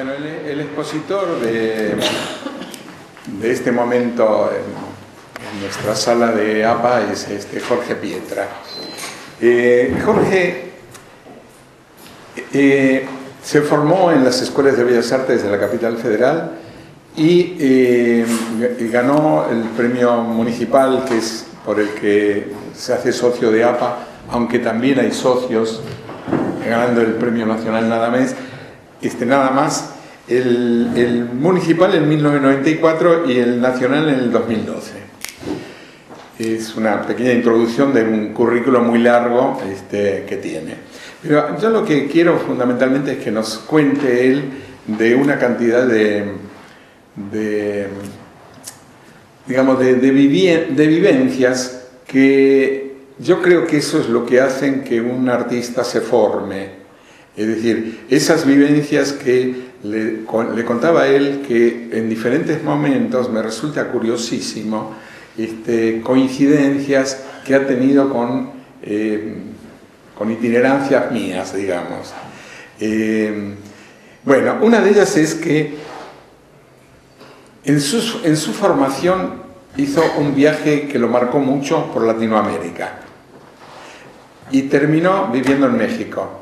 Bueno, el expositor de este momento en nuestra sala de APA es Jorge Pietra. Jorge se formó en las escuelas de Bellas Artes de la capital federal y ganó el premio municipal, que es por el que se hace socio de APA, aunque también hay socios ganando el premio nacional nada más, el municipal en 1994 y el nacional en el 2012. Es una pequeña introducción de un currículo muy largo que tiene. Pero yo lo que quiero fundamentalmente es que nos cuente él de una cantidad de vivencias que yo creo que eso es lo que hacen que un artista se forme. Es decir, esas vivencias que le contaba él, que en diferentes momentos me resulta curiosísimo, coincidencias que ha tenido con itinerancias mías, digamos. Bueno, una de ellas es que en su formación hizo un viaje que lo marcó mucho por Latinoamérica y terminó viviendo en México.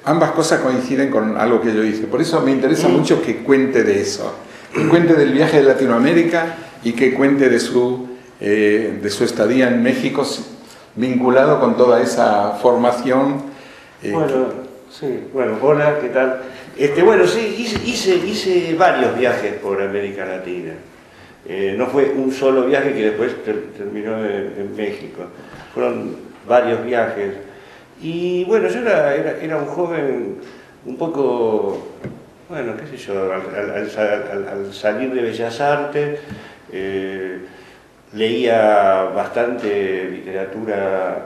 Ambas cosas coinciden con algo que yo hice, por eso me interesa mucho que cuente de eso, que cuente del viaje de Latinoamérica y que cuente de su estadía en México vinculado con toda esa formación. Hola, ¿qué tal? Bueno, sí, hice varios viajes por América Latina. No fue un solo viaje que después terminó en México. Fueron varios viajes. Y bueno, yo era un joven un poco, bueno, qué sé yo, al salir de Bellas Artes, leía bastante literatura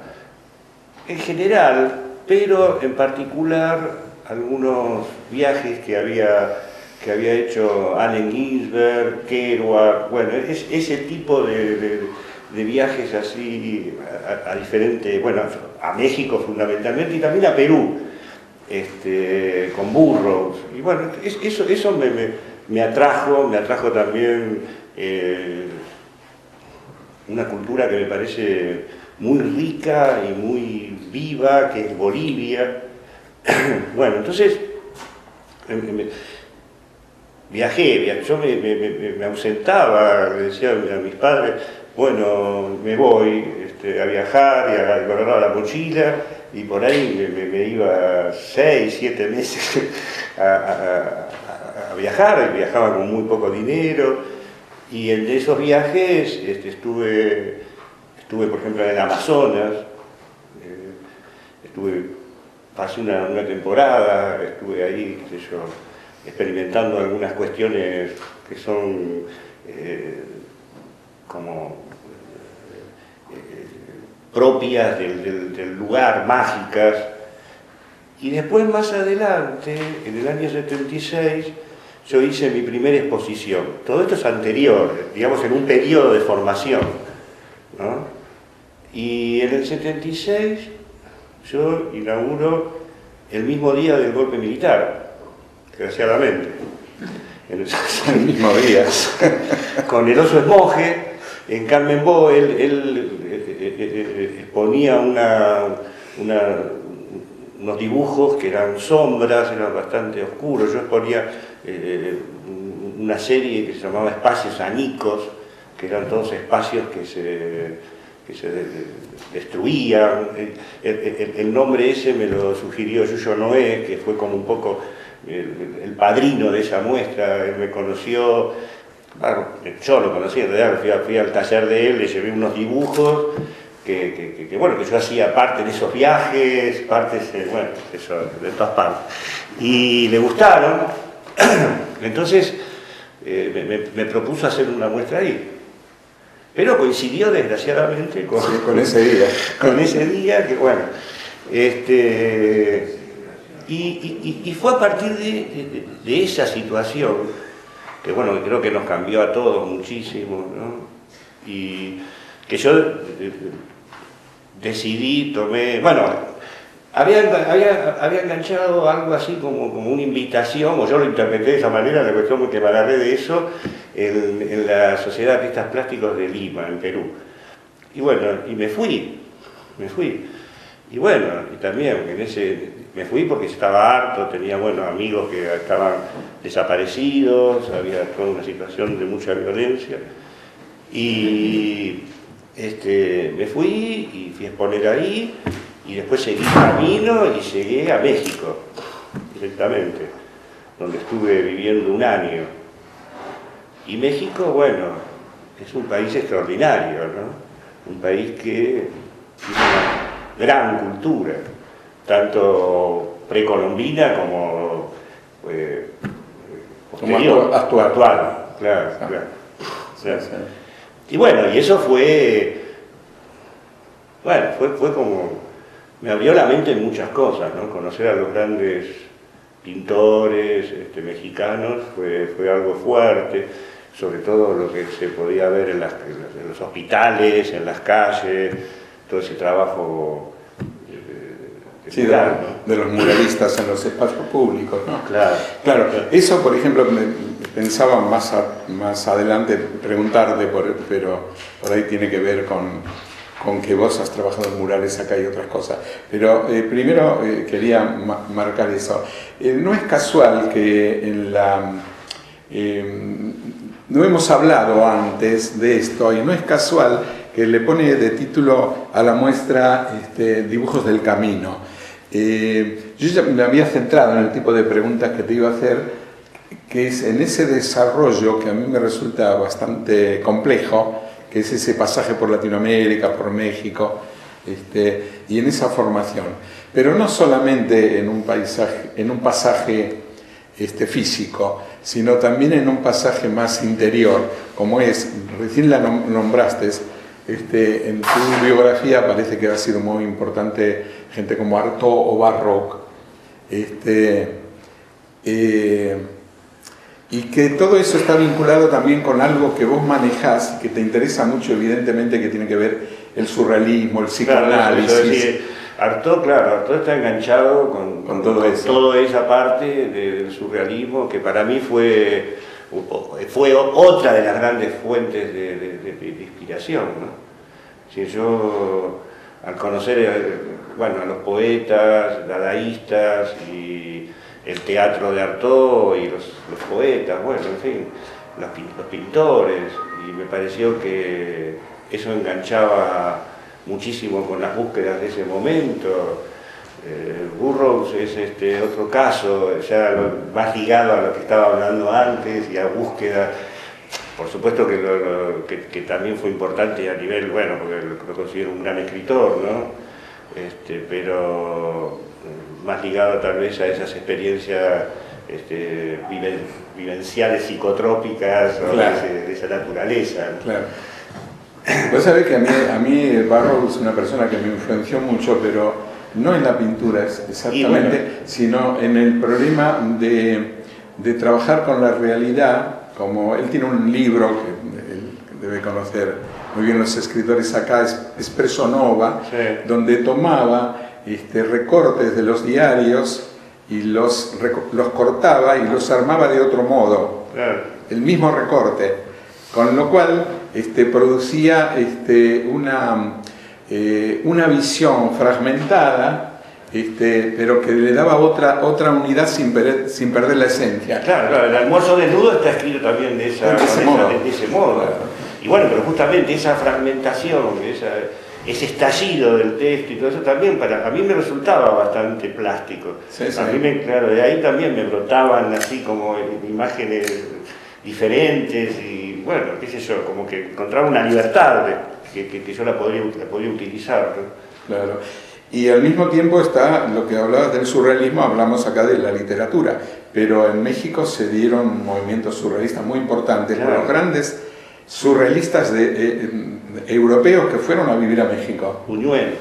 en general, pero en particular algunos viajes que había hecho Allen Ginsberg, Kerouac, bueno, ese tipo de viajes así a diferentes, bueno, a México fundamentalmente y también a Perú, con Burroughs. Y bueno, eso me atrajo también una cultura que me parece muy rica y muy viva, que es Bolivia. Bueno, entonces viajé, yo me ausentaba, le decía a mis padres, bueno, me voy a viajar, y agarraba la mochila y por ahí me iba 6, 7 meses a viajar, y viajaba con muy poco dinero, y en esos viajes estuve por ejemplo en el Amazonas, pasé una temporada, estuve ahí, qué sé yo, experimentando algunas cuestiones que son como propias del lugar, mágicas. Y después, más adelante, en el año 76, yo hice mi primera exposición. Todo esto es anterior, digamos, en un periodo de formación, ¿no? Y en el 76 yo inauguro el mismo día del golpe militar, desgraciadamente. El mismo día. Con el oso esmoje, en Carmen Bo, él exponía unos dibujos que eran sombras, eran bastante oscuros. Yo exponía una serie que se llamaba Espacios Anicos, que eran todos espacios que se destruían. El nombre ese me lo sugirió Yuyo Noé, que fue como un poco el padrino de esa muestra. Él me conoció, bueno, yo lo conocí en realidad, fui al taller de él, le llevé unos dibujos que yo hacía parte de esos viajes, de todas partes, y le gustaron. Entonces me propuso hacer una muestra ahí, pero coincidió desgraciadamente con ese día. Con ese día, que bueno, y fue a partir de esa situación que bueno, creo que nos cambió a todos muchísimo, ¿no? Y que yo decidí, había enganchado algo así como una invitación, o yo lo interpreté de esa manera, la cuestión que me agarré de eso, en la Sociedad de Artistas Plásticos de Lima, en Perú. Y bueno, y me fui. Y bueno, y también me fui porque estaba harto, tenía amigos que estaban desaparecidos, había toda una situación de mucha violencia. Y me fui y fui a exponer ahí, y después seguí camino y llegué a México, directamente, donde estuve viviendo un año. Y México, bueno, es un país extraordinario, ¿no? Un país que tiene una gran cultura, tanto precolombina como posterior, actual. Claro. Y bueno, y eso fue como, me abrió la mente en muchas cosas, ¿no? Conocer a los grandes pintores mexicanos fue algo fuerte, sobre todo lo que se podía ver en los hospitales, en las calles, todo ese trabajo sí, mural, ¿no? De los muralistas en los espacios públicos, ¿no? Claro. Eso, por ejemplo, pensaba más adelante preguntarte, pero por ahí tiene que ver con que vos has trabajado en murales acá y otras cosas. Pero primero quería marcar eso. No es casual que no hemos hablado antes de esto, y no es casual que le pone de título a la muestra Dibujos del Camino. Yo ya me había centrado en el tipo de preguntas que te iba a hacer, que es en ese desarrollo que a mí me resulta bastante complejo, que es ese pasaje por Latinoamérica, por México, y en esa formación. Pero no solamente en un pasaje físico, sino también en un pasaje más interior, como es, recién la nombraste, en tu biografía parece que ha sido muy importante gente como Artaud o Barroc, y que todo eso está vinculado también con algo que vos manejás y que te interesa mucho, evidentemente, que tiene que ver el surrealismo, el psicoanálisis. Artaud está enganchado con toda esa parte del surrealismo, que para mí fue otra de las grandes fuentes de inspiración, ¿no? Si yo, al conocer a los poetas, dadaístas y el teatro de Artaud y los poetas, en fin, los pintores, y me pareció que eso enganchaba muchísimo con las búsquedas de ese momento. Burroughs es otro caso, ya más ligado a lo que estaba hablando antes y a búsqueda. Por supuesto que también fue importante a nivel, porque lo considero un gran escritor, ¿no? Pero más ligado tal vez a esas experiencias vivenciales psicotrópicas, ¿no? Claro. de esa naturaleza, ¿no? Claro. Vos sabés que a mí Barrow es una persona que me influenció mucho, pero no en la pintura exactamente, sino en el problema de trabajar con la realidad. Como él tiene un libro que él debe conocer muy bien los escritores acá, Espresso Nova, sí, donde tomaba recortes de los diarios y los cortaba y los armaba de otro modo, claro, el mismo recorte, con lo cual producía una visión fragmentada, pero que le daba otra unidad sin perder la esencia. Claro, el almuerzo desnudo está escrito también de ese modo. Claro. Y pero justamente esa fragmentación, ese estallido del texto y todo eso también a mí me resultaba bastante plástico. Sí. A mí de ahí también me brotaban así como imágenes diferentes y qué sé yo, como que encontraba una libertad que yo la podía utilizar, ¿no? Claro. Y al mismo tiempo está lo que hablabas del surrealismo, hablamos acá de la literatura, pero en México se dieron movimientos surrealistas muy importantes, claro, por los grandes surrealistas europeos que fueron a vivir a México. Buñuel.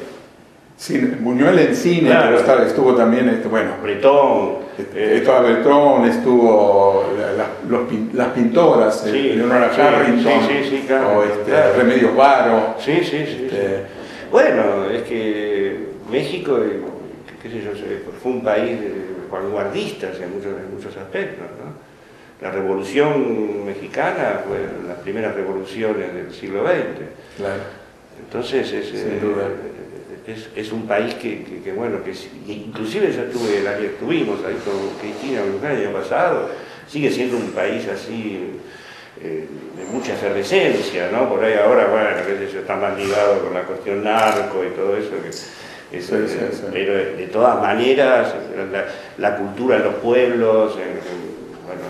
Sí, Buñuel en cine, claro, pero estuvo también, Bretón. Estaba Bretón, estuvo las pintoras, sí, Leonora Carrington, sí, claro, o Remedios Varo. Sí. Es que México qué sé yo, fue un país vanguardista en muchos aspectos, ¿no? La Revolución Mexicana fue las primeras revoluciones del siglo XX. Claro. Entonces Sin duda. Es un país que bueno, inclusive yo estuvimos ahí con Cristina el año pasado, sigue siendo un país así de mucha efervescencia, ¿no? Por ahí ahora, bueno, qué sé yo, está más ligado con la cuestión narco y todo eso, pero de todas maneras la cultura en los pueblos, bueno,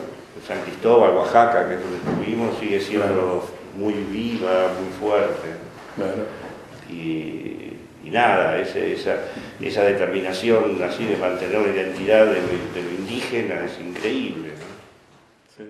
San Cristóbal, Oaxaca, que es donde estuvimos, sigue siendo muy viva, muy fuerte. Claro. Y nada, esa determinación así de mantener la identidad de lo indígena es increíble, ¿no? Sí.